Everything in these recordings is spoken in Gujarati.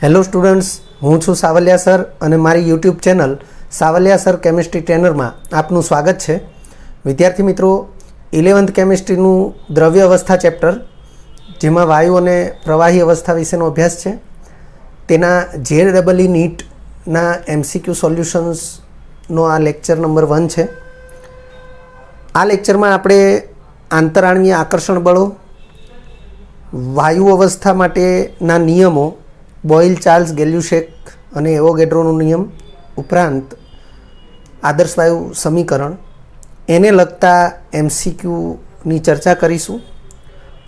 હેલો સ્ટુડન્ટ્સ, હું છું સાવલિયા સર અને મારી YouTube channel Savaliya sir chemistry ટ્રેનરમાં આપનું સ્વાગત છે. વિદ્યાર્થી મિત્રો, 11th કેમિસ્ટ્રીનું દ્રવ્ય અવસ્થા ચેપ્ટર, જેમાં વાયુ અને પ્રવાહી અવસ્થા વિશેનો અભ્યાસ છે, તેના JEE નીટના MCQ સોલ્યુશન્સનો આ લેક્ચર નંબર 1 છે. આ લેક્ચરમાં આપણે આંતરાણવીય આકર્ષણ બળો, વાયુ અવસ્થા માટેના નિયમો, બોઇલ ચાર્લ્સ ગેલ્યુશેક અને એવોગેડ્રોનો નિયમ ઉપરાંત આદર્શ વાયુ સમીકરણ એને લગતા MCQની ચર્ચા કરીશું.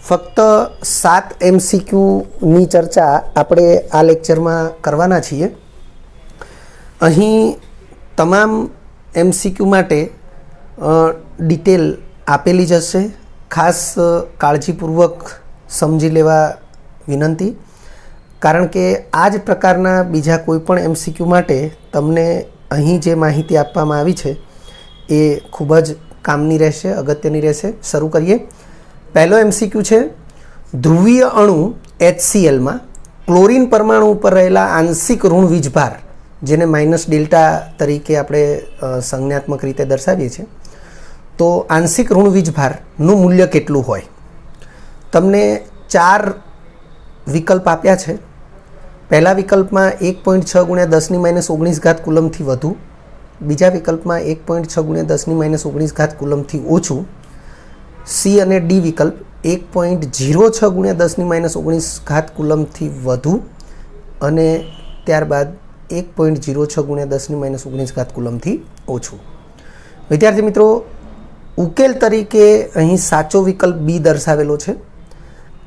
ફક્ત 7 MCQની ચર્ચા આપણે આ લેક્ચરમાં કરવાના છીએ. અહીં તમામ MCQ માટે ડિટેલ આપેલી જ હશે. ખાસ કાળજીપૂર્વક સમજી લેવા વિનંતી, કારણ કે આ જ પ્રકારના બીજા કોઈ પણ MCQ માટે તમને અહીં જે માહિતી આપવામાં આવી છે એ ખૂબ જ કામની રહેશે, અગત્યની રહેશે. શરૂ કરીએ. પહેલો MCQ છે, ધ્રુવીય અણુ HClમાં ક્લોરીન પરમાણુ ઉપર રહેલા આંશિક ઋણ વીજભાર, જેને -ડેલ્ટા તરીકે આપણે સંજ્ઞાત્મક રીતે દર્શાવીએ છીએ, તો આંશિક ઋણ વીજભારનું મૂલ્ય કેટલું હોય? તમને 4 વિકલ્પ આપ્યા છે. પહેલા વિકલ્પમાં 1.6 × 10⁻19 કુલમથી વધુ, બીજા વિકલ્પમાં 1.6 × 10⁻19 કુલમથી ઓછું, સી અને ડી વિકલ્પ 1.06 × 10⁻19 કુલમથી વધુ અને ત્યારબાદ 1.06 × 10⁻19 કુલમથી ઓછું. વિદ્યાર્થી મિત્રો, ઉકેલ તરીકે અહીં સાચો વિકલ્પ બી દર્શાવેલો છે.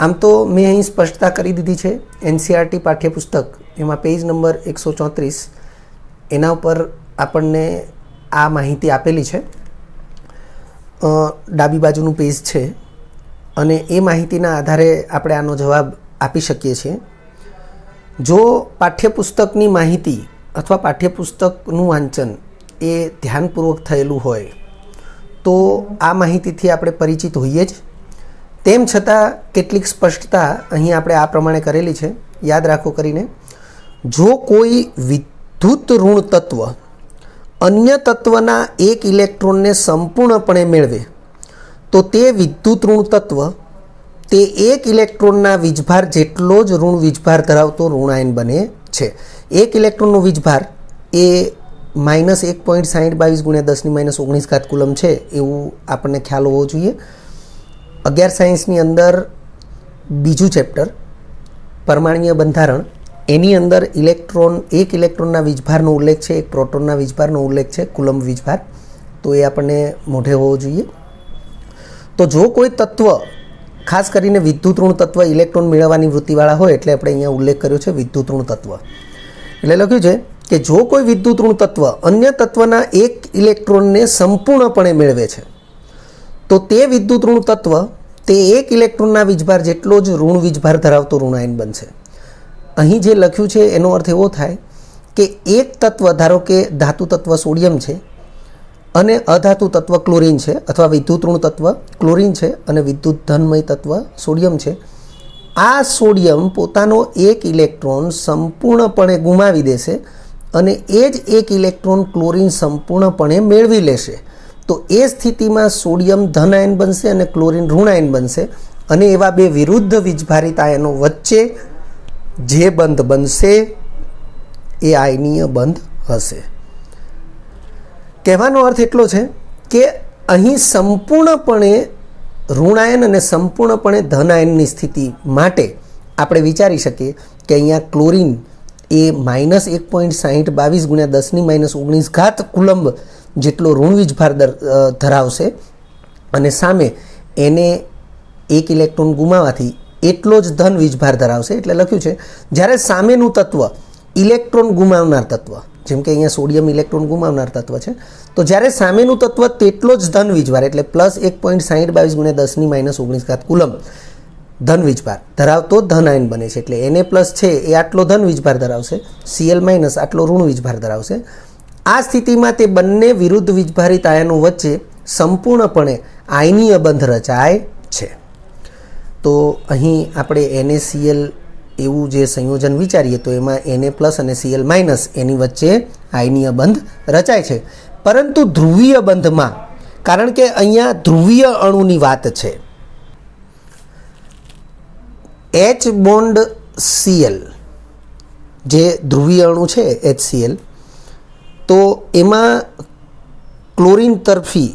આમ તો મેં અહીં સ્પષ્ટતા કરી દીધી છે. NCERT પાઠ્યપુસ્તક એમાં પેજ નંબર 134 એના ઉપર આપણને આ માહિતી આપેલી છે. ડાબી બાજુનું પેજ છે અને એ માહિતીના આધારે આપણે આનો જવાબ આપી શકીએ છીએ. જો પાઠ્યપુસ્તકની માહિતી અથવા પાઠ્યપુસ્તકનું વાંચન એ ધ્યાનપૂર્વક થયેલું હોય તો આ માહિતીથી આપણે પરિચિત હોઈએ જ. તેમ છતાં કેટલીક સ્પષ્ટતા અહીં આપણે આ પ્રમાણે કરેલી છે, યાદ રાખો કરીને. જો કોઈ વિદ્યુત ઋણ તત્વ અન્ય તત્વના એક ઇલેક્ટ્રોનને સંપૂર્ણપણે મેળવે તો તે વિદ્યુત ઋણ તત્વ તે એક ઇલેક્ટ્રોનના વીજભાર જેટલો જ ઋણ વીજભાર ધરાવતો ઋણાયન બને છે. એક ઇલેક્ટ્રોનનો વીજભાર એ -1.6022 × 10⁻19 કુલમ છે, એવું આપણને ખ્યાલ હોવો જોઈએ. 11 સાયન્સની અંદર બીજું ચેપ્ટર પરમાણ્વીય બંધારણ, એની અંદર એક ઇલેક્ટ્રોનના વીજભારનો ઉલ્લેખ છે, એક પ્રોટોનના વીજભારનો ઉલ્લેખ છે, કુલમ વીજભાર. તો એ આપણને મોઢે હોવો જોઈએ. તો જો કોઈ તત્વ, ખાસ કરીને વિદ્યુત ઋણ તત્વ ઇલેક્ટ્રોન મેળવવાની વૃત્તિવાળા હોય, એટલે આપણે અહીંયા ઉલ્લેખ કર્યો છે વિદ્યુત ઋણ તત્વ. એટલે લખ્યું છે કે જો કોઈ વિદ્યુત ઋણ તત્વ અન્ય તત્વના એક ઇલેક્ટ્રોનને સંપૂર્ણપણે મેળવે છે તો તે વિદ્યુત ઋણ તત્વ તે એક ઇલેક્ટ્રોનના વીજભાર જેટલો જ ઋણ વીજભાર ધરાવતો ઋણાયન બનશે. અહીં જે લખ્યું છે એનો અર્થ એવો થાય કે એક તત્વ, ધારો કે ધાતુ તત્વ સોડિયમ છે અને અધાતુ તત્વ ક્લોરીન છે, અથવા વિદ્યુત ઋણ તત્વ ક્લોરીન છે અને વિદ્યુત ધનમય તત્વ સોડિયમ છે. આ સોડિયમ પોતાનો એક ઇલેક્ટ્રોન સંપૂર્ણપણે ગુમાવી દેશે અને એ જ એક ઇલેક્ટ્રોન ક્લોરીન સંપૂર્ણપણે મેળવી લેશે. તો એ સ્થિતિમાં સોડિયમ ધન આયન બનશે અને ક્લોરીન ઋણાયન બનશે, અને એવા બે વિરુદ્ધ વીજભારિત આયનો વચ્ચે જે બંધ બનશે એ આયનીય બંધ હશે. કહેવાનો અર્થ એટલો છે કે અહીં સંપૂર્ણપણે ઋણાયન અને સંપૂર્ણપણે ધન આયનની સ્થિતિ માટે આપણે વિચારી શકીએ કે અહીંયા ક્લોરીન એ -1.6022 × 10⁻19 કુલંબ જેટલો ઋણ વીજભાર ધરાવશે અને સામે એને એક ઇલેક્ટ્રોન ગુમાવવાથી એટલો જ ધન વીજભાર ધરાવશે. એટલે લખ્યું છે જ્યારે સામેનું તત્વ ઇલેક્ટ્રોન ગુમાવનાર તત્વ, જેમ કે અહીંયા સોડિયમ ઇલેક્ટ્રોન ગુમાવનાર તત્વ છે, તો જ્યારે સામેનું તત્વ તેટલો જ ધન વીજભાર એટલે +1.6022 × 10⁻19 કુલમ ધન વીજભાર ધરાવતો ધન આયન બને છે. એટલે Na+ છે એ આટલો ધન વીજભાર ધરાવશે, Cl- આટલો ઋણ વીજભાર ધરાવશે. આ સ્થિતિમાં તે બંને વિરુદ્ધ વીજભારિત આયનો વચ્ચે સંપૂર્ણપણે આયનીય બંધ રચાય છે. તો અહીં આપણે NaCl એવું જે સંયોજન વિચારીએ તો એમાં Na+ અને Cl- એની વચ્ચે આયનીય બંધ રચાય છે. પરંતુ ધ્રુવીય બંધમાં, કારણ કે અહીંયા ધ્રુવીય અણુની વાત છે, H બોન્ડ Cl જે ધ્રુવીય અણુ છે HCl, તો એમાં ક્લોરીન તરફી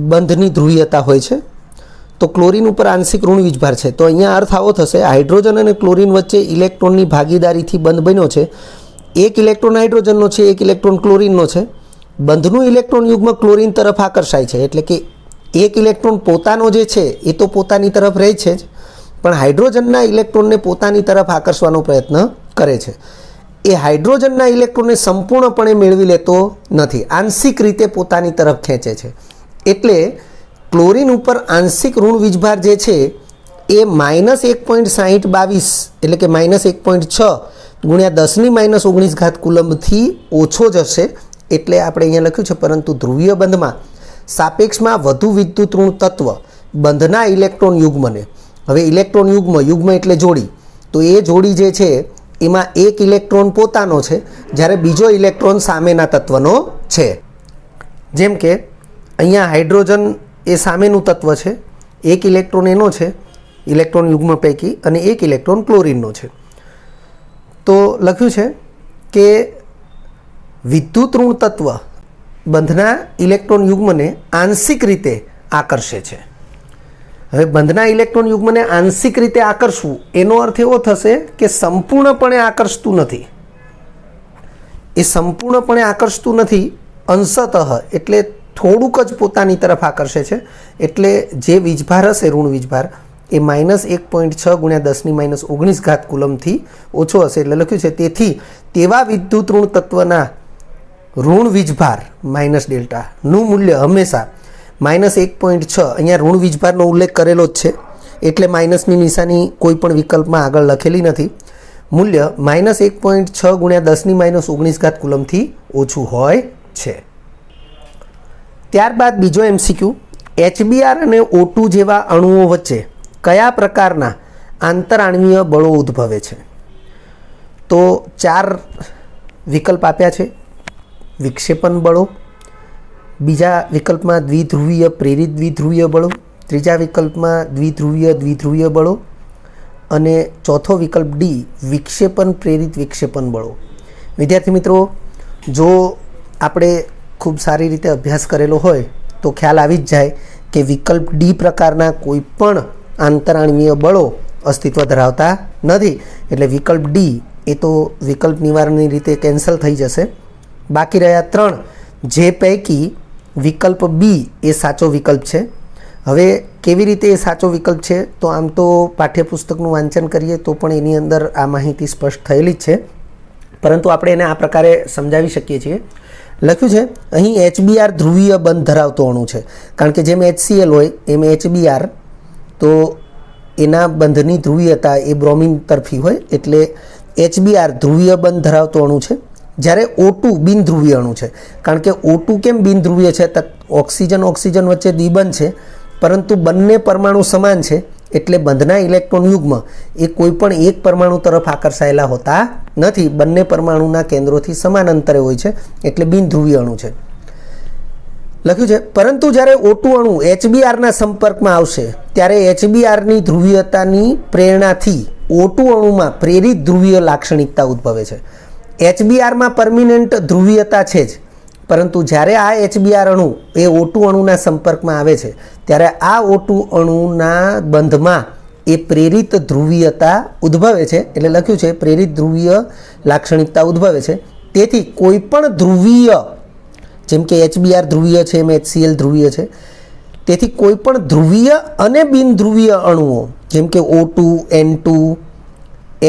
બંધની ધ્રુવીયતા હોય છે. તો ક્લોરીન ઉપર આંશિક ઋણ વીજભાર છે. તો અહીંયા અર્થ આવો થશે, હાઇડ્રોજન અને ક્લોરીન વચ્ચે ઇલેક્ટ્રોનની ભાગીદારીથી બંધ બન્યો છે. એક ઇલેક્ટ્રોન હાઇડ્રોજનનો છે, એક ઇલેક્ટ્રોન ક્લોરીનનો છે. બંધનું ઇલેક્ટ્રોન યુગ્મ ક્લોરીન તરફ આકર્ષાય છે, એટલે કે એક ઇલેક્ટ્રોન પોતાનો જે છે એ તો પોતાની તરફ રહે છે જ, પણ હાઇડ્રોજનના ઇલેક્ટ્રોનને પોતાની તરફ આકર્ષવાનો પ્રયત્ન કરે છે. એ હાઇડ્રોજનના ઇલેક્ટ્રોનને સંપૂર્ણપણે મેળવી લેતો નથી, આંશિક રીતે પોતાની તરફ ખેંચે છે. એટલે ક્લોરીન ઉપર આંશિક ઋણ વીજભાર જે છે એ -1.6022 એટલે કે -1.6 × 10⁻−19 કુલમ્બથી ઓછો જ હશે. એટલે આપણે અહીંયા લખ્યું છે, પરંતુ ધ્રુવીય બંધમાં સાપેક્ષમાં વધુ વિદ્યુત ઋણ તત્વ બંધના ઇલેક્ટ્રોન યુગ્મને, હવે ઇલેક્ટ્રોન યુગ્મ એટલે જોડી, તો એ જોડી જે છે એમાં એક ઇલેક્ટ્રોન પોતાનો છે, જ્યારે બીજો ઇલેક્ટ્રોન સામેના તત્વનો છે. જેમ કે અહીંયા હાઇડ્રોજન એ સામેનું તત્વ છે, એક ઇલેક્ટ્રોન એનો છે ઇલેક્ટ્રોન યુગ્મ પૈકી, અને એક ઇલેક્ટ્રોન ક્લોરીનનો છે. તો લખ્યું છે કે વિદ્યુત ઋણ તત્વ બંધના ઇલેક્ટ્રોન યુગ્મને આંશિક રીતે આકર્ષે છે. હવે બંધના ઇલેક્ટ્રોન યુગ્મને આંશિક રીતે આકર્ષવું એનો અર્થ એવો થશે કે સંપૂર્ણપણે આકર્ષતું નથી. એ સંપૂર્ણપણે આકર્ષતું નથી, અંશતઃ એટલે થોડુંક જ પોતાની તરફ આકર્ષે છે. એટલે જે વીજભાર હશે ઋણ વીજભાર એ -1.6 × 10⁻19 કુલમથી ઓછો હશે. એટલે લખ્યું છે તેથી તેવા વિદ્યુત ઋણ તત્વના ઋણ વીજભાર -δ નું મૂલ્ય હંમેશા -1.6, અહીંયા ઋણ વીજભારનો ઉલ્લેખ કરેલો જ છે એટલે માઇનસની નિશાની કોઈ પણ વિકલ્પમાં આગળ લખેલી નથી, મૂલ્ય -1.6 × 10⁻19 કુલમથી ઓછું હોય છે. ત્યારબાદ બીજો MCQ, HBr અને O2 જેવા અણુઓ વચ્ચે કયા પ્રકારના આંતરાણવીય બળો ઉદ્ભવે છે? તો 4 વિકલ્પ આપ્યા છે. વિક્ષેપણ બળો, બીજા વિકલ્પમાં દ્વિધ્રુવીય પ્રેરિત દ્વિધ્રુવીય બળો, ત્રીજા વિકલ્પમાં દ્વિધ્રુવીય બળો, અને ચોથો વિકલ્પ D વિક્ષેપણ પ્રેરિત વિક્ષેપણ બળો. વિદ્યાર્થી મિત્રો, જો આપણે ખૂબ સારી રીતે અભ્યાસ કરેલો હોય તો ખ્યાલ આવી જ જાય કે વિકલ્પ D પ્રકારના કોઈ પણ આંતરાણવીય બળો અસ્તિત્વ ધરાવતા નથી. એટલે વિકલ્પ D એ તો વિકલ્પ નિવારણની રીતે કેન્સલ થઈ જશે. બાકી રહ્યા 3, જે પૈકી વિકલ્પ B એ સાચો વિકલ્પ છે. હવે કેવી રીતે એ સાચો વિકલ્પ છે? તો આમ તો પાઠ્યપુસ્તકનું વાંચન કરીએ તો પણ એની અંદર આ માહિતી સ્પષ્ટ થયેલી જ છે, પરંતુ આપણે એને આ પ્રકારે સમજાવી શકીએ છીએ. લખ્યું છે અહીં HBr ધ્રુવીય બંધ ધરાવતો અણુ છે, કારણ કે જેમ HCl હોય એમ HBr તો એના બંધની ધ્રુવીયતા એ બ્રોમિન તરફી હોય, એટલે HBr ધ્રુવીય બંધ ધરાવતો અણુ છે. જ્યારે O2 બિનધ્રુવીય અણુ છે, કારણ કે O2 કેમ બિનધ્રુવીય છે? ઓક્સિજન વચ્ચે દ્વિબંધ છે, પરંતુ બંને પરમાણુ સમાન છે, એટલે બંધના ઇલેક્ટ્રોન યુગ્મ એ કોઈ પણ એક પરમાણુ તરફ આકર્ષાયેલા હોતા નથી. બંને પરમાણુના કેન્દ્રોથી સમાન અંતરે હોય છે, એટલે બિનધ્રુવીય અણુ છે. લખ્યું છે પરંતુ જ્યારે O2 અણુ HBrના સંપર્કમાં આવશે ત્યારે HBrની ધ્રુવીયતાની પ્રેરણાથી O2 અણુમાં પ્રેરિત ધ્રુવીય લાક્ષણિકતા ઉદ્ભવે છે. HBrમાં પરમિનન્ટ ધ્રુવીયતા છે જ, પરંતુ જ્યારે આ HBr અણુ એ O2 અણુના સંપર્કમાં આવે છે ત્યારે આ O2 અણુના બંધમાં એ પ્રેરિત ધ્રુવીયતા ઉદ્ભવે છે. એટલે લખ્યું છે પ્રેરિત ધ્રુવીય લાક્ષણિકતા ઉદ્ભવે છે. તેથી કોઈ પણ ધ્રુવીય, જેમ કે HBr ધ્રુવીય છે એમ HCl ધ્રુવીય છે, તેથી કોઈ પણ ધ્રુવીય અને બિનધ્રુવીય અણુઓ જેમ કે O2, N2,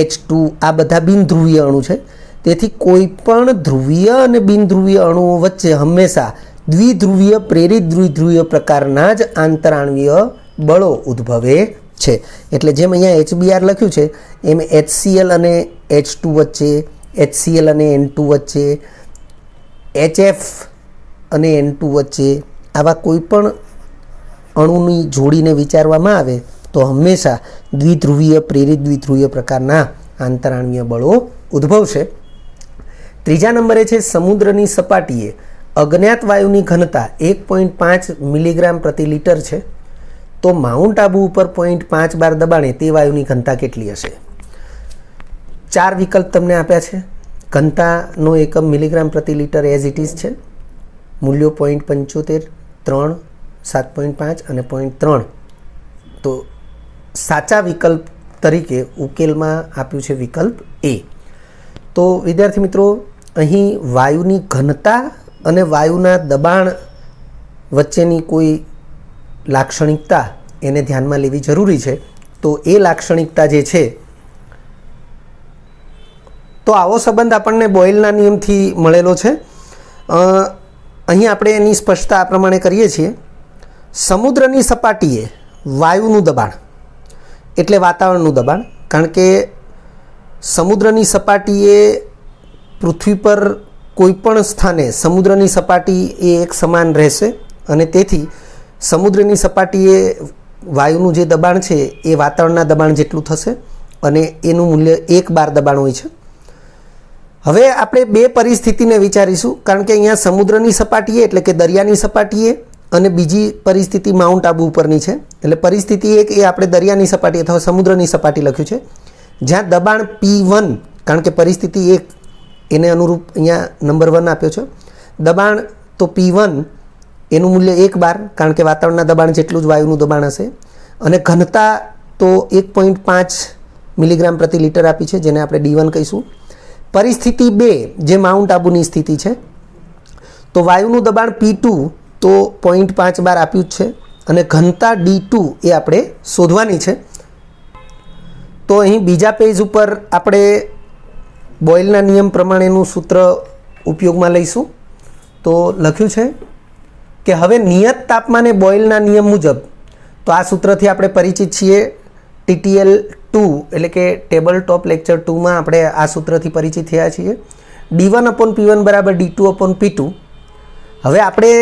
H2 આ બધા બિનધ્રુવીય અણુ છે. તેથી કોઈ પણ ધ્રુવીય અને બિનધ્રુવીય અણુઓ વચ્ચે હંમેશા દ્વિધ્રુવીય પ્રેરિત દ્વિધ્રુવીય પ્રકારના જ આંતરાણવીય બળો ઉદ્ભવે છે. એટલે જેમ અહીંયા HBr લખ્યું છે એમ HCl અને H2 વચ્ચે, HCl અને N2 વચ્ચે, HF અને N2 વચ્ચે આવા કોઈ પણ અણુની જોડીને વિચારવામાં આવે તો હંમેશા દ્વિધ્રુવીય પ્રેરિત દ્વિધ્રુવીય પ્રકારના આંતરાણવીય બળો ઉદ્ભવશે. ત્રીજા નંબરે છે સમુદ્રની સપાટીએ અજ્ઞાત વાયુની ઘનતા 1.5 મિલીગ્રામ પ્રતિ લીટર છે, તો માઉન્ટ આબુ ઉપર 0.5 બાર દબાણે તે વાયુની ઘનતા કેટલી હશે? 4 વિકલ્પ તમને આપ્યા છે. ઘનતાનો એકમ મિલીગ્રામ પ્રતિ લીટર એઝ ઇટ ઇઝ છે. મૂલ્યો 0.75, 3, 7.5 અને 0.3. તો સાચા વિકલ્પ તરીકે ઉકેલમાં આપ્યું છે વિકલ્પ એ. તો વિદ્યાર્થી મિત્રો, અહીં વાયુની ઘનતા અને વાયુના દબાણ વચ્ચેની કોઈ લાક્ષણિકતા એને ધ્યાનમાં લેવી જરૂરી છે. તો એ લાક્ષણિકતા જે છે, તો આવો સંબંધ આપણને બોયલના નિયમથી મળેલો છે. અહીં આપણે એની સ્પષ્ટતા આ પ્રમાણે કરીએ છીએ. સમુદ્રની સપાટીએ વાયુનું દબાણ એટલે વાતાવરણનું દબાણ, કારણ કે સમુદ્રની સપાટીએ પૃથ્વી પર કોઈપણ સ્થાને સમુદ્રની સપાટી એ એક સમાન રહેશે અને તેથી સમુદ્રની સપાટીએ વાયુનું જે દબાણ છે એ વાતાવરણના દબાણ જેટલું થશે અને એનું મૂલ્ય 1 બાર દબાણ હોય છે. હવે આપણે બે પરિસ્થિતિને વિચારીશું, કારણ કે અહીંયા સમુદ્રની સપાટીએ એટલે કે દરિયાની સપાટીએ અને બીજી પરિસ્થિતિ માઉન્ટ આબુ ઉપરની છે. એટલે પરિસ્થિતિ એક એ આપણે દરિયાની સપાટી અથવા સમુદ્રની સપાટી લખ્યું છે, જ્યાં દબાણ P1, કારણ કે પરિસ્થિતિ એક એને અનુરૂપ અહીંયા નંબર 1 આપ્યો છે. દબાણ તો P1 એનું મૂલ્ય 1 બાર, કારણ કે વાતાવરણના દબાણ જેટલું જ વાયુનું દબાણ હશે. અને ઘનતા તો 1.5 મિલીગ્રામ પ્રતિ લીટર આપી છે, જેને આપણે D1 કહીશું. પરિસ્થિતિ 2 જે માઉન્ટ આબુની સ્થિતિ છે, તો વાયુનું દબાણ P2 તો 0.5 બાર આપ્યું જ છે અને ઘનતા D2 એ આપણે શોધવાની છે. તો અહીં બીજા પેજ ઉપર આપણે બોયલના નિયમ પ્રમાણેનું સૂત્ર ઉપયોગમાં લઈશું. તો લખ્યું છે કે હવે નિયત તાપમાને બોયલના નિયમ મુજબ, તો આ સૂત્રથી આપણે પરિચિત છીએ. TTL 2 એટલે કે ટેબલ ટોપ લેક્ચર 2માં આપણે આ સૂત્રથી પરિચિત થયા છીએ. D1/P1 બરાબર D2/P2. હવે આપણે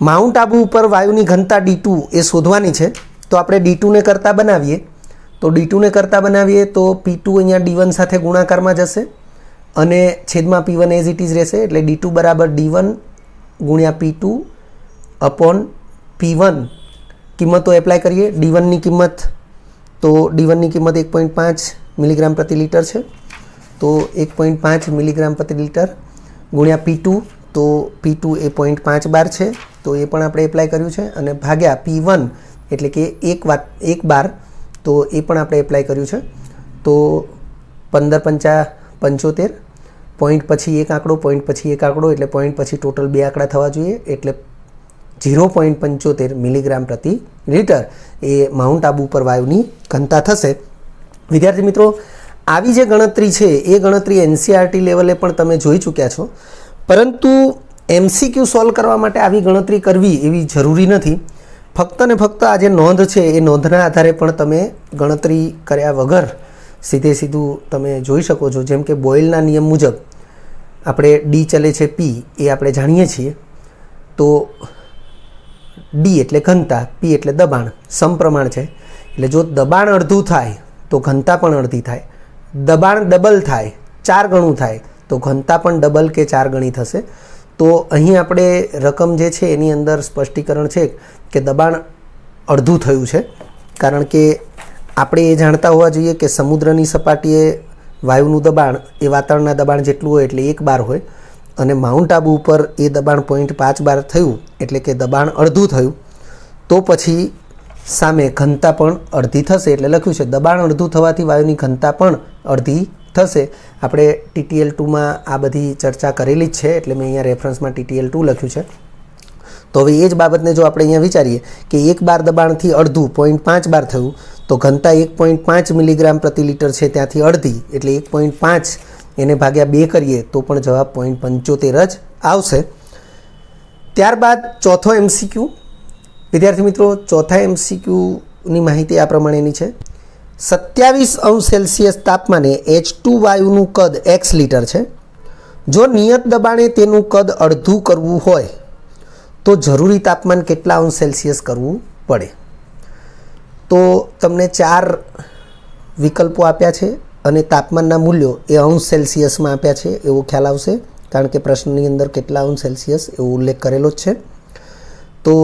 માઉન્ટ આબુ ઉપર વાયુની ઘનતા D2 એ શોધવાની છે. તો આપણે D2ને કરતા બનાવીએ. તો D2ને કરતા બનાવીએ તો P2 અહીંયા D1 સાથે ગુણાકારમાં જશે અને છેદમાં P1 એઝ ઇટ ઇઝ રહેશે. એટલે D2 બરાબર D1 ગુણ્યા P2/P1. કિંમતો એપ્લાય કરીએ. D1ની કિંમત 1.5 મિલીગ્રામ પ્રતિ લીટર છે. તો 1.5 મિલીગ્રામ પ્રતિ લીટર ગુણ્યા P2, તો P2 એ 0.5 બાર છે, તો એ પણ આપણે એપ્લાય કર્યું છે. અને ભાગ્યા P1 એટલે કે 1 બાર, તો એ પણ આપણે એપ્લાય કર્યું છે. તો 15×5 = 75. પોઈન્ટ પછી એક આંકડો, પોઈન્ટ પછી એક આંકડો, એટલે પોઈન્ટ પછી ટોટલ 2 આંકડા થવા જોઈએ. એટલે 0.75 મિલીગ્રામ પ્રતિ લીટર એ માઉન્ટ આબુ ઉપર વાયુની ઘનતા થશે. વિદ્યાર્થી મિત્રો, આવી જે ગણતરી છે એ ગણતરી NCERT લેવલે પણ તમે જોઈ ચૂક્યા છો, પરંતુ MCQ સોલ્વ કરવા માટે આવી ગણતરી કરવી એવી જરૂરી નથી. ફક્ત ને ફક્ત આ જે નોંધ છે એ નોંધના આધારે પણ તમે ગણતરી કર્યા વગર સીધું તમે જોઈ શકો છો. જેમ કે બોયલના નિયમ મુજબ આપણે D ચલે છે P એ આપણે જાણીએ છીએ. તો D એટલે ઘનતા, P એટલે દબાણ, સમપ્રમાણ છે. એટલે જો દબાણ અડધું થાય તો ઘનતા પણ અડધી થાય. દબાણ ડબલ થાય, 4 ગણું થાય, તો ઘનતા પણ ડબલ કે 4 ગણી થશે. તો અહીં આપણે રકમ જે છે એની અંદર સ્પષ્ટીકરણ છે કે દબાણ અડધું થયું છે, કારણ કે આપણે એ જાણતા હોવા જોઈએ કે સમુદ્રની સપાટીએ વાયુનું દબાણ એ વાતાવરણના દબાણ જેટલું હોય એટલે 1 બાર હોય, અને માઉન્ટ આબુ ઉપર એ દબાણ 0.5 બાર થયું એટલે કે દબાણ અડધું થયું. તો પછી સામે ઘનતા પણ અડધી થશે. એટલે લખ્યું છે દબાણ અડધું થવાથી વાયુની ઘનતા પણ અડધી થશે. આપણે TTL 2માં આ બધી ચર્ચા કરેલી જ છે, એટલે મેં અહીંયા રેફરન્સમાં TTL 2 લખ્યું છે. તો હવે એ જ બાબતને જો આપણે અહીંયા વિચારીએ કે 1 બાર દબાણથી અડધું 0.5 બાર થયું, તો ઘનતા 1.5 મિલીગ્રામ પ્રતિ લીટર છે, ત્યાંથી અડધી એટલે 1.5 એને ભાગ્યા 2 કરીએ તો પણ જવાબ 0.75 જ આવશે. ત્યારબાદ ચોથો MCQ. વિદ્યાર્થી મિત્રો, ચોથા MCQની માહિતી આ પ્રમાણેની છે. 27°C તાપમાને H2 વાયુનું કદ x લીટર છે. જો નિયત દબાણે તેનું કદ અડધું કરવું હોય તો જરૂરી તાપમાન કેટલા અંશ સેલ્સિયસ કરવું પડે? તો તમને 4 વિકલ્પો આપ્યા છે અને તાપમાનના મૂલ્યો એ અંશ સેલ્સિયસમાં આપ્યા છે એવો ખ્યાલ આવશે, કારણ કે પ્રશ્નની અંદર કેટલા અંશ સેલ્સિયસ એવો ઉલ્લેખ કરેલો જ છે. તો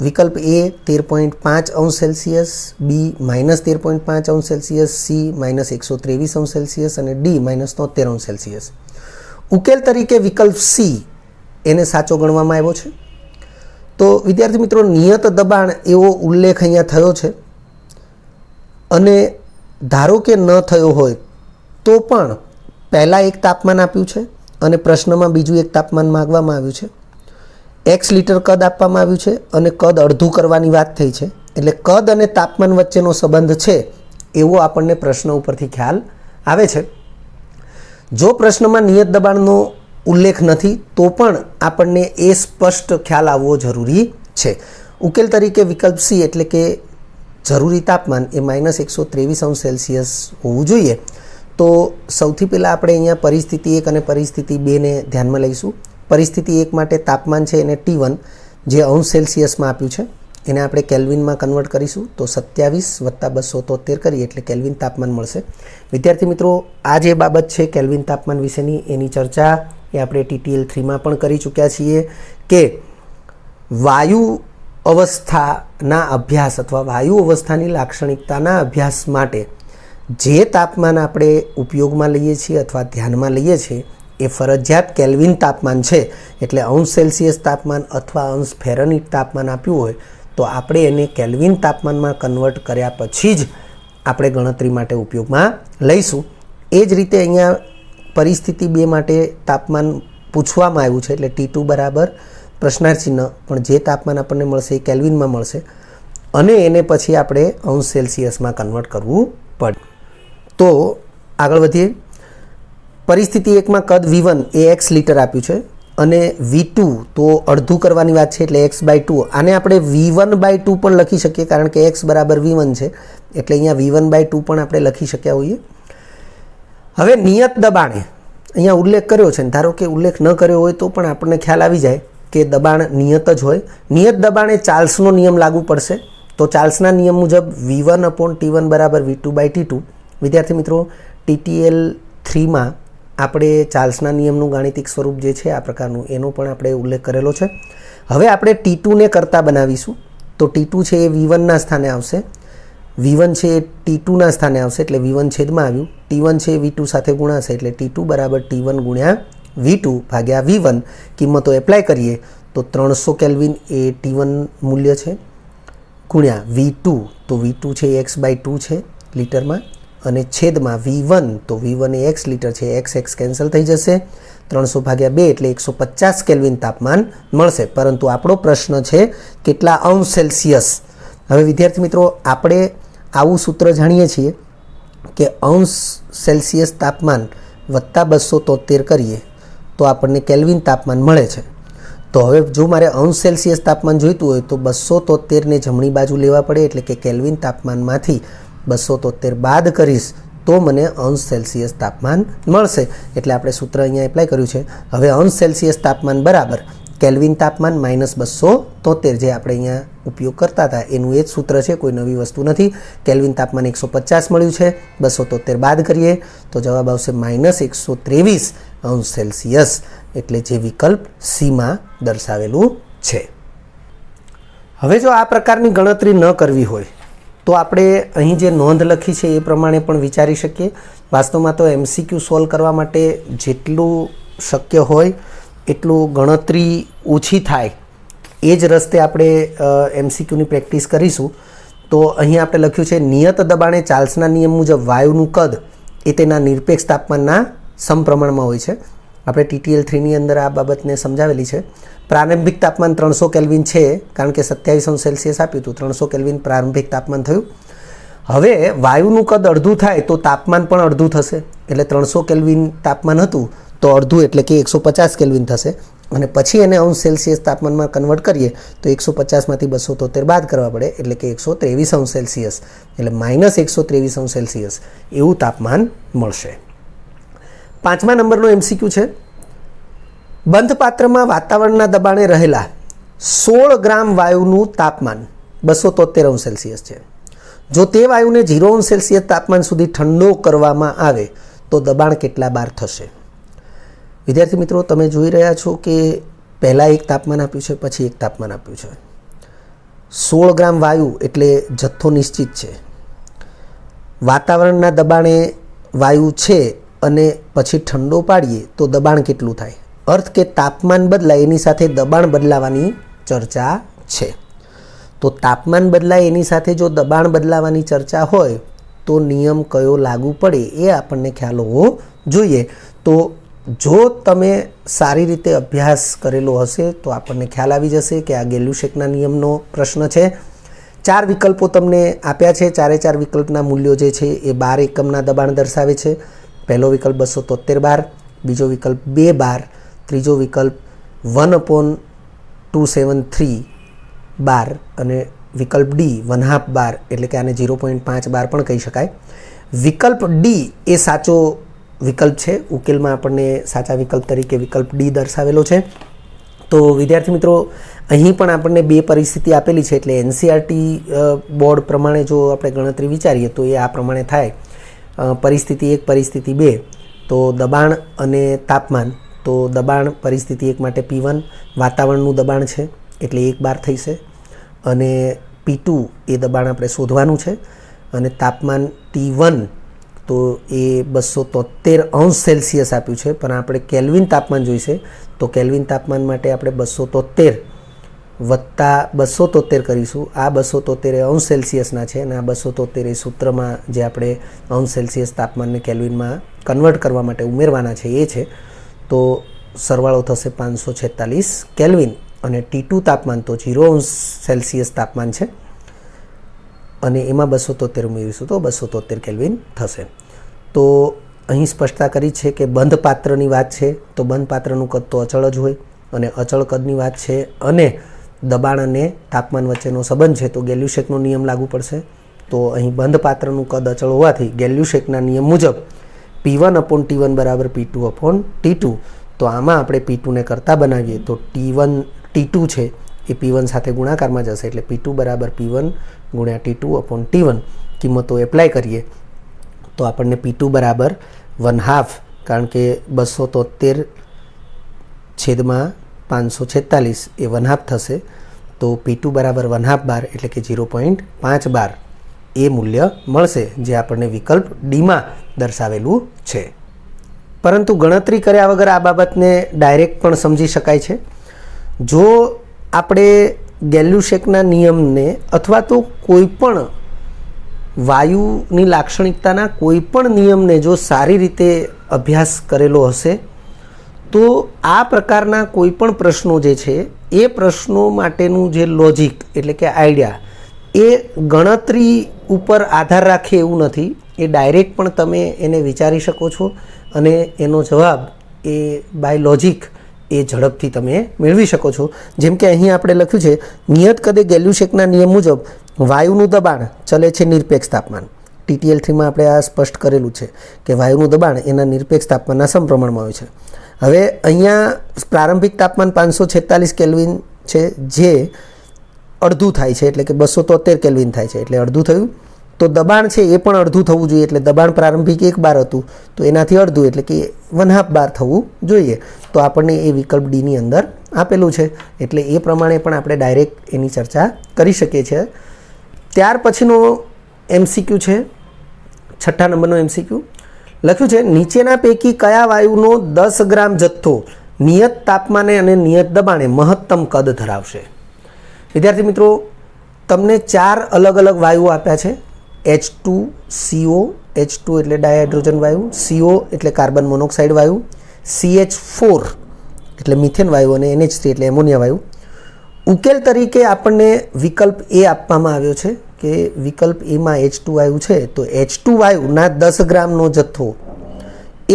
વિકલ્પ એ 13.5 અંશ સેલ્સિયસ, બી -13.5 અંશ સેલ્સિયસ, સી -123 અંશ સેલ્સિયસ અને ડી -73 અંશ સેલ્સિયસ. ઉકેલ તરીકે વિકલ્પ સી એને સાચો ગણવામાં આવ્યો છે. તો વિદ્યાર્થી મિત્રો, નિયત દબાણ એવો ઉલ્લેખ અહીંયા થયો છે અને ધારો કે ન થયો હોય તો પણ પહેલાં એક તાપમાન આપ્યું છે અને પ્રશ્નમાં બીજું એક તાપમાન માગવામાં આવ્યું છે. x લીટર કદ આપવામાં આવ્યું છે અને કદ અડધું કરવાની વાત થઈ છે, એટલે કદ અને તાપમાન વચ્ચેનો સંબંધ છે એવો આપણને પ્રશ્ન ઉપરથી ખ્યાલ આવે છે. જો પ્રશ્નમાં નિયત દબાણનો ઉલ્લેખ નથી તો પણ આપણને એ સ્પષ્ટ ખ્યાલ આવવો જરૂરી છે. ઉકેલ તરીકે વિકલ્પ સી એટલે કે જરૂરી તાપમાન એ -123 અંશ સેલ્સિયસ હોવું જોઈએ. તો સૌથી પહેલાં આપણે અહીંયા પરિસ્થિતિ 1 અને પરિસ્થિતિ 2ને ધ્યાનમાં લઈશું. પરિસ્થિતિ 1 માટે તાપમાન છે એને T1 જે અંશ સેલ્સિયસમાં આપ્યું છે એને આપણે કેલ્વિનમાં કન્વર્ટ કરીશું. તો 27 + 273 કરીએ એટલે કેલ્વિન તાપમાન મળશે. વિદ્યાર્થી મિત્રો, આ જે બાબત છે કેલ્વિન તાપમાન વિશેની એની ચર્ચા એ આપણે TTL 3માં પણ કરી ચૂક્યા છીએ કે વાયુ અવસ્થાના અભ્યાસ અથવા વાયુ અવસ્થાની લાક્ષણિકતાના અભ્યાસ માટે જે તાપમાન આપણે ઉપયોગમાં લઈએ છીએ અથવા ધ્યાનમાં લઈએ છીએ એ ફરજિયાત કેલ્વિન તાપમાન છે. એટલે અંશ સેલ્સિયસ તાપમાન અથવા અંશ ફેરનહીટ તાપમાન આપ્યું હોય તો આપણે એને કેલ્વિન તાપમાનમાં કન્વર્ટ કર્યા પછી જ આપણે ગણતરી માટે ઉપયોગમાં લઈશું. એ જ રીતે અહીંયા પરિસ્થિતિ 2 માટે તાપમાન પૂછવામાં આવ્યું છે એટલે T2 બરાબર પ્રશ્નાર્થ ચિહ્ન, પણ જે તાપમાન આપણને મળશે એ કેલ્વિનમાં મળશે અને એને પછી આપણે અંશ સેલ્સિયસમાં કન્વર્ટ કરવું પડે. તો આગળ વધીએ. પરિસ્થિતિ 1માં કદ V1 એ x લીટર આપ્યું છે અને V2 તો અડધું કરવાની વાત છે એટલે x/2. આને આપણે V1/2 પણ લખી શકીએ કારણ કે x બરાબર V1 છે એટલે અહીંયા V1/2 પણ આપણે લખી શક્યા હોઈએ. હવે નિયત દબાણે અહીંયા ઉલ્લેખ કર્યો છે, ધારો કે ઉલ્લેખ ન કર્યો હોય તો પણ આપણને ખ્યાલ આવી જાય કે દબાણ નિયત જ હોય. નિયત દબાણે ચાર્લ્સનો નિયમ લાગુ પડશે. તો ચાર્લ્સના નિયમ મુજબ V1/T1 બરાબર V2/T2. વિદ્યાર્થી મિત્રો, TTL 3માં આપણે ચાર્લ્સના નિયમનું ગાણિતિક સ્વરૂપ જે છે આ પ્રકારનું એનો પણ આપણે ઉલ્લેખ કરેલો છે. હવે આપણે T2ને કરતા બનાવીશું. તો T2 છે એ V1ના સ્થાને આવશે, V1 છે એ T2ના સ્થાને આવશે એટલે V1 છેદમાં આવ્યું, T1 છે એ V2 સાથે ગુણાશે એટલે T2 બરાબર T1 ગુણ્યા V2 ભાગ્યા V1. કિંમતો એપ્લાય કરીએ તો 300 કેલ્વિન એ T1 મૂલ્ય છે ગુણ્યા V2 તો V2 છે એ x/2 છે લીટરમાં અને છેદમાં V1 તો V1 એ x લીટર છે, x કેન્સલ થઈ જશે, 300 ભાગ્યા 2 એટલે 150 કેલ્વિન તાપમાન મળશે. પરંતુ આપણો પ્રશ્ન છે કેટલા અંશ સેલ્સિયસ. હવે વિદ્યાર્થી મિત્રો, આપણે આવું સૂત્ર જાણીએ છીએ કે અંશ સેલ્સિયસ તાપમાન વત્તા 273 કરીએ તો આપણને કેલ્વિન તાપમાન મળે છે. તો હવે જો મારે અંશ સેલ્સિયસ તાપમાન જોઈતું હોય તો 273ને જમણી બાજુ લેવા પડે એટલે કે કેલ્વિન તાપમાનમાંથી 273 બાદ કરીશ તો મને અંશ સેલ્સિયસ તાપમાન મળશે. એટલે આપણે સૂત્ર અહીંયા એપ્લાય કર્યું છે. હવે અંશ સેલ્સિયસ તાપમાન બરાબર કેલ્વિન તાપમાન -273 જે આપણે અહીંયા ઉપયોગ કરતા હતા એનું એ જ સૂત્ર છે, કોઈ નવી વસ્તુ નથી. કેલ્વિન તાપમાન 150 મળ્યું છે, 273 બાદ કરીએ તો જવાબ આવશે -123 અંશ સેલ્સિયસ એટલે જે વિકલ્પ સીમાં દર્શાવેલું છે. હવે જો આ પ્રકારની ગણતરી ન કરવી હોય તો આપણે અહીં જે નોંધ લખી છે એ પ્રમાણે પણ વિચારી શકીએ. વાસ્તવમાં તો MCQ સોલ્વ કરવા માટે જેટલું શક્ય હોય એટલું ગણતરી ઓછી થાય એ જ રસ્તે આપણે MCQની પ્રેક્ટિસ કરીશું. તો અહીં આપણે લખ્યું છે નિયત દબાણે ચાર્લ્સના નિયમ મુજબ વાયુનું કદ એ તેના નિરપેક્ષ તાપમાનના સમપ્રમાણમાં હોય છે. આપણે TTL 3ની અંદર આ બાબતને સમજાવેલી છે. પ્રારંભિક તાપમાન 300 કેલ્વિન છે કારણ કે 27 અંશ સેલ્સિયસ આપ્યું હતું, 300 કેલ્વિન પ્રારંભિક તાપમાન થયું. હવે વાયુનું કદ અડધું થાય તો તાપમાન પણ અડધું થશે એટલે 300 કેલ્વિન તાપમાન હતું તો અડધું એટલે કે 150 કેલ્વિન થશે અને પછી એને અંશ સેલ્સિયસ તાપમાનમાં કન્વર્ટ કરીએ તો 150માંથી 273 બાદ કરવા પડે એટલે કે 123 અંશ સેલ્સિયસ એટલે -123 અંશ સેલ્સિયસ એવું તાપમાન મળશે. 5મા નંબરનો MCQ છે. બંધ પાત્રમાં વાતાવરણના દબાણે રહેલા 16 ગ્રામ વાયુનું તાપમાન 273 અંશ સેલ્સિયસ છે. જો તે વાયુને 0°C તાપમાન સુધી ઠંડો કરવામાં આવે તો દબાણ કેટલા બાર થશે? વિદ્યાર્થી મિત્રો, તમે જોઈ રહ્યા છો કે પહેલાં એક તાપમાન આપ્યું છે, પછી એક તાપમાન આપ્યું છે. 16 ગ્રામ વાયુ એટલે જથ્થો નિશ્ચિત છે. વાતાવરણના દબાણે વાયુ છે અને પછી ઠંડો પાડીએ તો દબાણ કેટલું થાય? અર્થ કે તાપમાન બદલાય એની સાથે દબાણ બદલાવાની ચર્ચા છે. તો તાપમાન બદલાય એની સાથે જો દબાણ બદલાવાની ચર્ચા હોય તો નિયમ કયો લાગુ પડે એ આપણને ખ્યાલ હોવો જોઈએ. તો જો તમે સારી રીતે અભ્યાસ કરેલો હશે તો આપણને ખ્યાલ આવી જશે કે આ ગેલ્યુશેકના નિયમનો પ્રશ્ન છે. 4 વિકલ્પો તમને આપ્યા છે. 4 વિકલ્પના મૂલ્યો જે છે એ 12 એકમના દબાણ દર્શાવે છે. પહેલો વિકલ્પ 273 બાર, બીજો વિકલ્પ 2 બાર, ત્રીજો વિકલ્પ 1/273 બાર અને વિકલ્પ ડી 1/2 બાર, એટલે કે આને 0.5 બાર પણ કહી શકાય. વિકલ્પ ડી એ સાચો વિકલ્પ છે. ઉકેલમાં આપણને સાચા વિકલ્પ તરીકે વિકલ્પ ડી દર્શાવેલો છે. તો વિદ્યાર્થી મિત્રો, અહીં પણ આપણને 2 પરિસ્થિતિ આપેલી છે, એટલે એનસીઆરટી બોર્ડ પ્રમાણે જો આપણે ગણતરી વિચારીએ તો એ આ પ્રમાણે થાય. પરિસ્થિતિ 1, પરિસ્થિતિ 2, તો દબાણ અને તાપમાન. તો દબાણ પરિસ્થિતિ 1 માટે P1 વાતાવરણનું દબાણ છે એટલે 1 બાર થઈશે, અને P2 એ દબાણ આપણે શોધવાનું છે, અને તાપમાન T1 તો એ 273°C આપ્યું છે, પણ આપણે કેલ્વિન તાપમાન જોઈશે. તો કેલ્વિન તાપમાન માટે આપણે 273 વત્તા 273 કરીશું. આ 273 એ °C છે, અને આ 273 એ સૂત્રમાં જે આપણે °C તાપમાનને કેલ્વિનમાં કન્વર્ટ કરવા માટે ઉમેરવાના છે એ છે. તો સરવાળો થશે 546 કેલ્વિન, અને T2 તાપમાન તો 0°C તાપમાન છે, અને એમાં 273 ઉમેરીશું તો 273 કેલ્વિન થશે. તો અહીં સ્પષ્ટતા કરી છે કે બંધ પાત્રની વાત છે તો બંધ પાત્રનું કદ તો અચળ જ હોય, અને અચળ કદની વાત છે અને દબાણ અને તાપમાન વચ્ચેનો સંબંધ છે તો ગેલ્યુશેકનો નિયમ લાગુ પડશે. તો અહીં બંધ પાત્રનું કદ અચળ હોવાથી ગેલ્યુશેકના નિયમ મુજબ P1/T1 બરાબર P2/T2. તો આમાં આપણે P2ને કરતા બનાવીએ તો T2 છે એ P1 સાથે ગુણાકારમાં જશે, એટલે P2 બરાબર P1 ગુણ્યા T2/T1 કિંમતો એપ્લાય કરીએ તો આપણને P2 બરાબર 1/2, કારણ કે 273/546 એ 1/2 થશે. તો P2 બરાબર 1/2 બાર એટલે કે 0.5 બાર એ મૂલ્ય મળશે, જે આપણને વિકલ્પ ડીમાં દર્શાવેલું છે. પરંતુ ગણતરી કર્યા વગર આ બાબતને ડાયરેક્ટ પણ સમજી શકાય છે. જો આપણે ગેલ્યુશેકના નિયમને અથવા તો કોઈ પણ વાયુની લાક્ષણિકતાના કોઈ પણ નિયમને જો સારી રીતે અભ્યાસ કરેલો હશે તો આ પ્રકારના કોઈ પણ પ્રશ્નો જે છે એ પ્રશ્નો માટેનું જે લોજિક એટલે કે આઈડિયા એ ગણતરી ઉપર આધાર રાખે એવું નથી. એ ડાયરેક્ટ પણ તમે એને વિચારી શકો છો અને એનો જવાબ એ બાય લોજિક એ ઝડપથી તમે મેળવી શકો છો. જેમ કે અહીં આપણે લખ્યું છે નિયત કદે ગેલ્યુશેકના નિયમ મુજબ વાયુનું દબાણ ચલે છે નિરપેક્ષ તાપમાન. TTL3માં આપણે આ સ્પષ્ટ કરેલું છે કે વાયુનું દબાણ એના નિરપેક્ષ તાપમાનના સમપ્રમાણમાં હોય છે. હવે અહીંયા પ્રારંભિક તાપમાન 546 કેલ્વિન છે, જે અડધું થાય છે, એટલે કે 273 કેલ્વિન થાય છે, એટલે અડધું થયું. તો દબાણ છે એ પણ અડધું થવું જોઈએ, એટલે દબાણ પ્રારંભિક 1 બાર હતું તો એનાથી અડધું એટલે કે 1/2 બાર થવું જોઈએ. તો આપણને એ વિકલ્પ ડીની અંદર આપેલું છે, એટલે એ પ્રમાણે પણ આપણે ડાયરેક્ટ એની ચર્ચા કરી શકીએ છીએ. ત્યાર પછીનો MCQ છે 6 નંબરનો MCQ. લખ્યું છે નીચેના પૈકી કયા વાયુનો 10 ગ્રામ જથ્થો નિયત તાપમાને અને નિયત દબાણે મહત્તમ કદ ધરાવશે? વિદ્યાર્થી મિત્રો, તમને 4 અલગ અલગ વાયુઓ આપ્યા છે. H2CO, H2 એટલે ડાયહાઇડ્રોજન વાયુ, CO એટલે કાર્બન મોનોક્સાઇડ વાયુ, CH4 એટલે મિથેન વાયુ અને NH3 એટલે એમોનિયા વાયુ. ઉકેલ તરીકે આપણને વિકલ્પ એ આપવામાં આવ્યો છે કે વિકલ્પ એમાં H2 વાયુ છે, તો H2 વાયુના 10 ગ્રામનો જથ્થો એ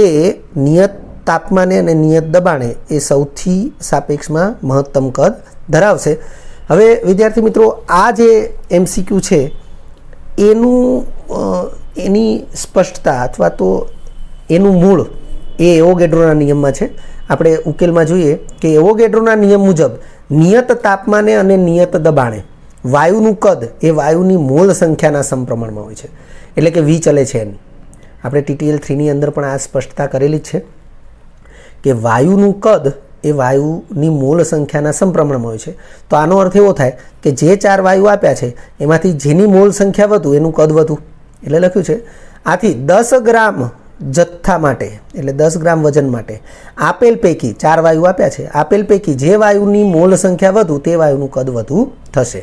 નિયત તાપમાને અને નિયત દબાણે એ સૌથી સાપેક્ષમાં મહત્તમ કદ ધરાવશે. હવે વિદ્યાર્થી મિત્રો, આ જે MCQ છે એની સ્પષ્ટતા અથવા તો એનું મૂળ એ એવોગેડ્રોના નિયમમાં છે. આપણે ઉકેલમાં જોઈએ કે એવોગેડ્રોના નિયમ મુજબ નિયત તાપમાને અને નિયત દબાણે વાયુનું કદ એ વાયુની મોલ સંખ્યાના સમપ્રમાણમાં હોય છે, એટલે કે વી ચલે છે એની. આપણે TTL 3ની અંદર પણ આ સ્પષ્ટતા કરેલી જ છે કે વાયુનું કદ એ વાયુની મોલ સંખ્યાના સમપ્રમાણમાં હોય છે. તો આનો અર્થ એવો થાય કે જે 4 વાયુ આપ્યા છે એમાંથી જેની મોલ સંખ્યા વધુ એનું કદ વધુ. એટલે લખ્યું છે આથી 10 ગ્રામ જથ્થા માટે એટલે 10 ગ્રામ વજન માટે આપેલ પૈકી 4 વાયુ આપ્યા છે, આપેલ પૈકી જે વાયુની મોલ સંખ્યા વધુ તે વાયુનું કદ વધુ થશે.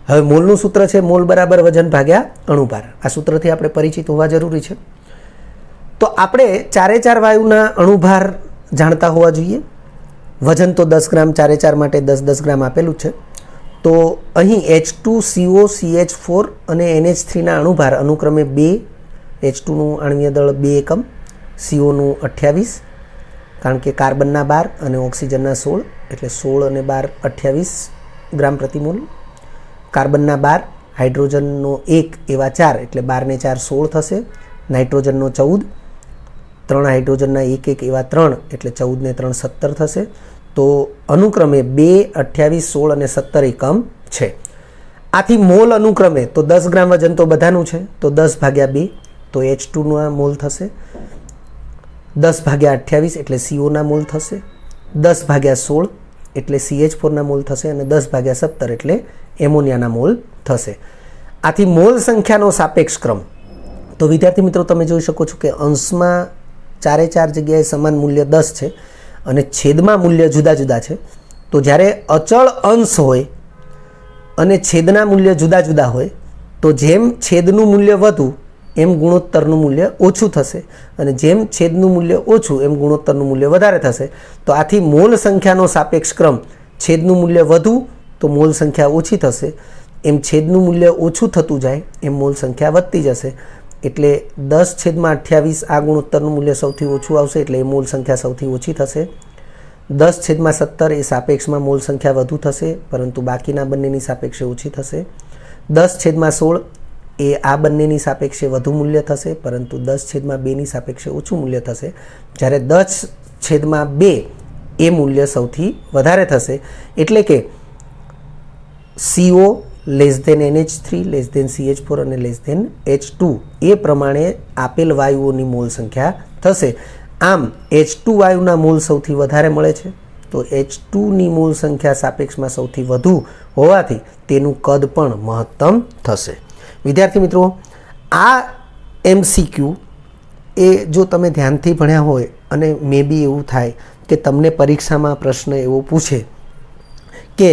હવે મોલનું સૂત્ર છે મોલ બરાબર વજન ભાગ્યા અણુભાર. આ સૂત્રથી આપણે પરિચિત હોવા જરૂરી છે. તો આપણે 4 વાયુના અણુભાર જાણતા હોવા જોઈએ. વજન તો 10 ગ્રામ 4 માટે 10 ગ્રામ આપેલું છે. તો અહીં H2CO CH4 અને NH3ના અણુભાર અનુક્રમે 2, H2નું આણ્વીય દળ 2 એકમ, CO નું 28 કારણ કે કાર્બનના 12 અને ઓક્સિજનના 16 એટલે 16 અને 12 28 ગ્રામ પ્રતિ મોલ. કાર્બનના 12, હાઇડ્રોજનનો 1 એવા 4 એટલે 12 ને 4 16 થશે. નાઇટ્રોજનનો 14, 3 હાઇડ્રોજનના 1 એવા 3 એટલે 14 ને 3 17 થશે. તો અનુક્રમે 2, 28, 16 અને 17 એકમ છે. આથી મોલ અનુક્રમે તો 10 ગ્રામ વજન તો બધાનું છે, તો 10 ભાગ્યા 2 તો H2ના મોલ થશે, 10 ભાગ્યા 28 એટલે CO ના મોલ થશે, 10 ભાગ્યા 16 એટલે CH4ના મોલ થશે અને 10 ભાગ્યા 17 એટલે એમોનિયાના મોલ થશે. આથી મોલ સંખ્યાનો સાપેક્ષ ક્રમ. તો વિદ્યાર્થી મિત્રો તમે જોઈ શકો છો કે અંશમાં 4 જગ્યાએ સમાન મૂલ્ય 10 છે અને છેદમાં મૂલ્ય જુદા જુદા છે. તો જ્યારે અચળ અંશ હોય અને છેદના મૂલ્ય જુદા જુદા હોય તો જેમ છેદનું મૂલ્ય વધુ એમ ગુણોત્તરનું મૂલ્ય ઓછું થશે અને જેમ છેદનું મૂલ્ય ઓછું એમ ગુણોત્તરનું મૂલ્ય વધારે થશે. તો આથી મોલ સંખ્યાનો સાપેક્ષ ક્રમ છેદનું મૂલ્ય વધુ તો મોલ સંખ્યા ઓછી થશે, એમ છેદનું મૂલ્ય ઓછું થતું જાય એમ મોલ સંખ્યા વધતી જશે. એટલે 10/28 આ ગુણોત્તરનું મૂલ્ય સૌથી ઓછું આવશે એટલે એ મોલ સંખ્યા સૌથી ઓછી થશે. 10/17 એ સાપેક્ષમાં મોલ સંખ્યા વધુ થશે પરંતુ બાકીના બંનેની સાપેક્ષે ઓછી થશે. 10/16 એ આ બંનેની સાપેક્ષે વધુ મૂલ્ય થશે પરંતુ 10/2ની સાપેક્ષે ઓછું મૂલ્ય થશે. જ્યારે 10/2 એ મૂલ્ય સૌથી વધારે થશે. એટલે કે CO NH3 CH4 અને H2 એ પ્રમાણે આપેલ વાયુઓની મોલ સંખ્યા થશે. આમ H2 વાયુના મોલ સૌથી વધારે મળે છે તો H2ની મોલ સંખ્યા સાપેક્ષમાં સૌથી વધુ હોવાથી તેનું કદ પણ મહત્તમ થશે. વિદ્યાર્થી મિત્રો આ MCQ એ જો તમે ધ્યાનથી ભણ્યા હોય અને મે બી એવું થાય કે તમને પરીક્ષામાં પ્રશ્ન એવો પૂછે કે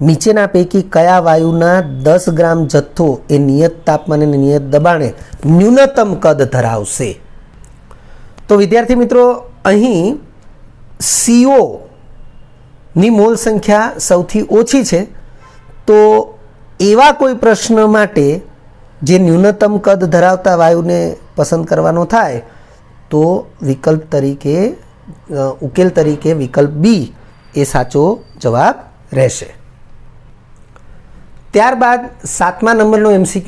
નીચેના પૈકી કયા વાયુના 10 ગ્રામ જથ્થો એ નિયત તાપમાને અને નિયત દબાણે ન્યૂનતમ કદ ધરાવશે. તો વિદ્યાર્થી મિત્રો અહીં CO ની મોલ સંખ્યા સૌથી ઓછી છે. તો એવા કોઈ પ્રશ્ન માટે જે ન્યૂનતમ કદ ધરાવતા વાયુને પસંદ કરવાનો થાય તો વિકલ્પ તરીકે ઉકેલ તરીકે વિકલ્પ બી એ સાચો જવાબ રહેશે. ત્યારબાદ 7મા નંબરનો MCQ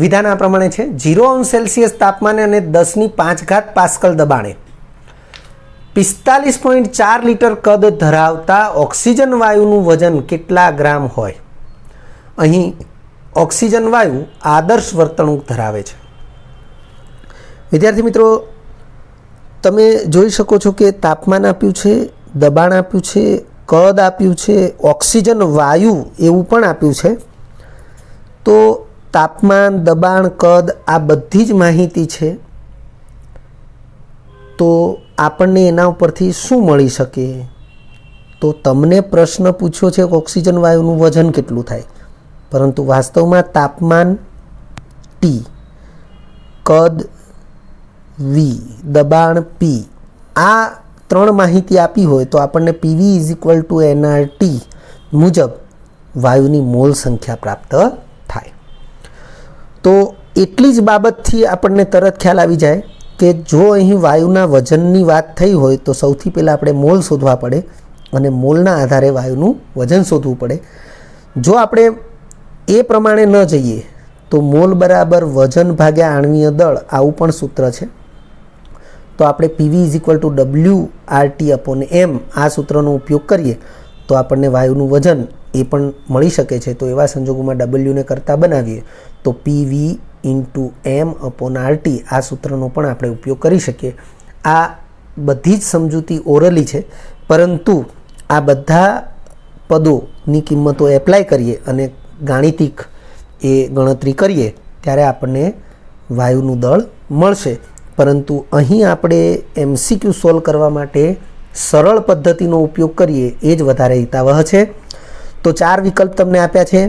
વિધાન આ પ્રમાણે છે. 0°C તાપમાને અને 10⁵ પાસ્કલ દબાણે 45.4 લીટર કદ ધરાવતા ઓક્સિજન વાયુનું વજન કેટલા ગ્રામ હોય? અહીં ઓક્સિજન વાયુ આદર્શ વર્તણૂક ધરાવે છે. વિદ્યાર્થી મિત્રો તમે જોઈ શકો છો કે તાપમાન આપ્યું છે, દબાણ આપ્યું છે, કદ આપ્યું છે, ઓક્સિજન વાયુ એવું પણ આપ્યું છે. તો તાપમાન, દબાણ, કદ આ બધી જ માહિતી છે. તો આપણને એના ઉપરથી શું મળી શકે? તો તમને પ્રશ્ન પૂછ્યો છે કે ઓક્સિજન વાયુનું વજન કેટલું થાય, પરંતુ વાસ્તવમાં તાપમાન T, કદ V, દબાણ P આ 3 માહિતી આપી હોય તો આપણને PV = nRT મુજબ વાયુની મોલ સંખ્યા પ્રાપ્ત થાય. તો એટલી જ બાબતથી આપણને તરત ખ્યાલ આવી જાય કે જો અહીં વાયુના વજનની વાત થઈ હોય તો સૌથી પહેલાં આપણે મોલ શોધવા પડે અને મોલના આધારે વાયુનું વજન શોધવું પડે. જો આપણે એ પ્રમાણે ન જઈએ તો મોલ બરાબર વજન ભાગ્યા આણ્વીય દળ આવું પણ સૂત્ર છે. તો આપણે PV = WRT/m આ સૂત્રનો ઉપયોગ કરીએ તો આપણને વાયુનું વજન એ પણ મળી શકે છે. તો એવા સંજોગોમાં ડબલ્યુને કરતાં બનાવીએ તો પીવી ઇન્ટુ M/RT આ સૂત્રનો પણ આપણે ઉપયોગ કરી શકીએ. આ બધી જ સમજૂતી ઓરલી છે, પરંતુ આ બધા પદોની કિંમતો એપ્લાય કરીએ અને ગાણિતિક એ ગણતરી કરીએ ત્યારે આપણને વાયુનું દળ મળશે. પરંતુ અહીં આપણે MCQ સોલ્વ કરવા માટે સરળ પદ્ધતિનો ઉપયોગ કરીએ એ જ વધારે હિતાવહ છે. તો 4 વિકલ્પ તમને આપ્યા છે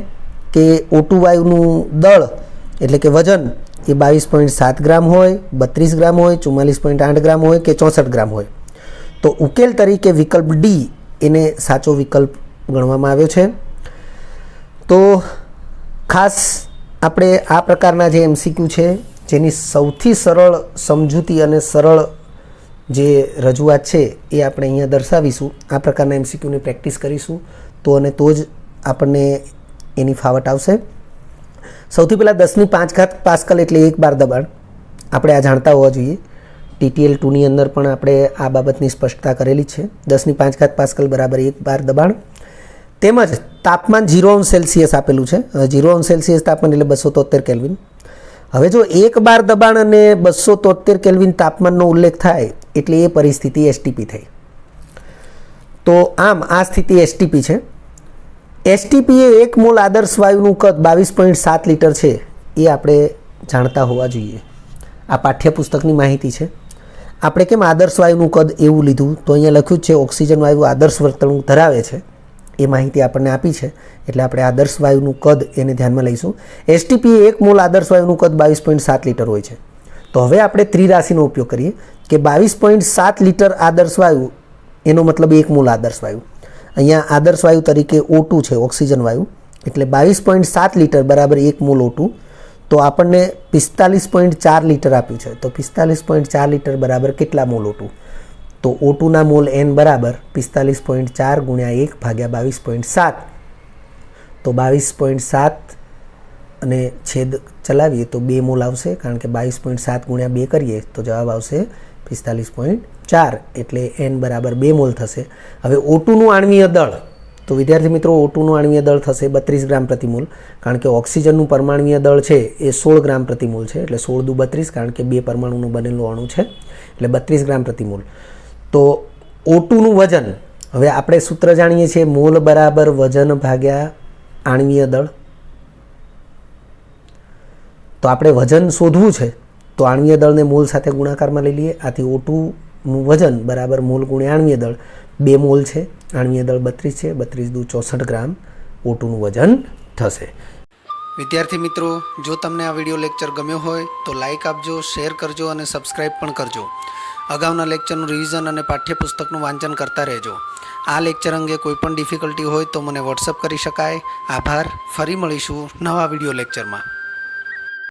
કે O2 વાયુનું દળ એટલે કે વજન એ 22.7 ગ્રામ હોય, 32 ગ્રામ હોય, 44.8 ગ્રામ હોય કે 64 ગ્રામ હોય. તો ઉકેલ તરીકે વિકલ્પ ડી એને સાચો વિકલ્પ ગણવામાં આવ્યો છે. તો ખાસ આપણે આ પ્રકારના જે MCQ છે જેની સૌથી સરળ સમજૂતી અને સરળ જે રજૂઆત છે એ આપણે અહીંયા દર્શાવીશું. આ પ્રકારના MCQની પ્રેક્ટિસ કરીશું તો જ આપણને એની ફાવટ આવશે. સૌથી પહેલાં 10⁵ પાસ્કલ એટલે 1 બાર દબાણ આપણે આ જાણતા હોવા જોઈએ. TTL 2ની અંદર પણ આપણે આ બાબતની સ્પષ્ટતા કરેલી છે. 10⁵ પાસ્કલ બરાબર 1 બાર દબાણ. તેમજ તાપમાન 0°C આપેલું છે. 0°C તાપમાન એટલે 273 કેલ્વિન. હવે જો 1 બાર દબાણ અને 273 કેલ્વિન તાપમાનનો ઉલ્લેખ થાય એટલે એ પરિસ્થિતિ STP થઈ. તો આમ આ સ્થિતિ STP છે. STP એ 1 મોલ આદર્શ વાયુનું કદ 22.7 લીટર છે એ આપણે જાણતા હોવા જોઈએ. આ પાઠ્યપુસ્તકની માહિતી છે. આપણે કેમ આદર્શ વાયુનું કદ એવું લીધું તો અહીંયા લખ્યું છે ઓક્સિજન વાયુ આદર્શ વર્તણૂક ધરાવે છે. એ માહિતી આપણને આપી છે એટલે આપણે આદર્શ વાયુનું કદ એને ધ્યાનમાં લઈશું. STP એ 1 મોલ આદર્શ વાયુનું કદ 22.7 લીટર હોય છે. તો હવે આપણે ત્રિરાશિનો ઉપયોગ કરીએ કે 22.7 લીટર આદર્શ વાયુ એનો મતલબ 1 મોલ આદર્શ વાયુ. અહીંયા આદર્શ વાયુ તરીકે O2 છે, ઓક્સિજન વાયુ, એટલે 22.7 લીટર બરાબર 1 મોલ O2. તો આપણને 45.4 લીટર આપ્યું છે. તો 45.4 લીટર બરાબર કેટલા મોલ O2? તો O2ના મોલ N બરાબર 45.4 ગુણ્યા 1 ભાગ્યા 22.7. તો 22.7 અને છેદ ચલાવીએ તો 2 મોલ આવશે, કારણ કે 22.7 ગુણ્યા 2 કરીએ તો જવાબ આવશે 45.4 એટલે N બરાબર 2 મોલ થશે. હવે O2નું આણ્વીય દળ, તો વિદ્યાર્થી મિત્રો ઓટુનું આણ્વીય દળ થશે 32 ગ્રામ પ્રતિ મોલ, કારણ કે ઓક્સિજનનું પરમાણ્વીય દળ છે એ 16 ગ્રામ પ્રતિ મોલ છે, એટલે 16 દુ 32, કારણ કે 2 પરમાણુનું બનેલું અણુ છે, એટલે 32 ગ્રામ પ્રતિ મોલ. તો ઓટુનું વજન, હવે આપણે સૂત્ર જાણીએ છીએ મોલ બરાબર વજન ભાગ્યા આણ્વીય દળ. તો આપણે વજન શોધવું છે તો આણ્વીય દળને મોલ સાથે ગુણાકારમાં લઈ લઈએ. આથી ઓટુનું વજન બરાબર મોલ ગુણ્યા આણ્વીય દળ, 2 મોલ છે, આણ્વીય દળ 32 છે, 32 દુ 64 ગ્રામ ઓટુનું વજન થશે. વિદ્યાર્થી મિત્રો, જો તમને આ વિડીયો લેક્ચર ગમ્યો હોય તો લાઇક આપજો, શેર કરજો અને સબસ્ક્રાઈબ પણ કરજો. અગાઉના લેક્ચરનું રિવિઝન અને પાઠ્યપુસ્તકનું વાંચન કરતા રહેજો. આ લેક્ચર અંગે કોઈ પણ ડિફિકલ્ટી હોય તો મને વોટ્સઅપ કરી શકાય. આભાર. ફરી મળીશું નવા વિડીયો લેક્ચરમાં.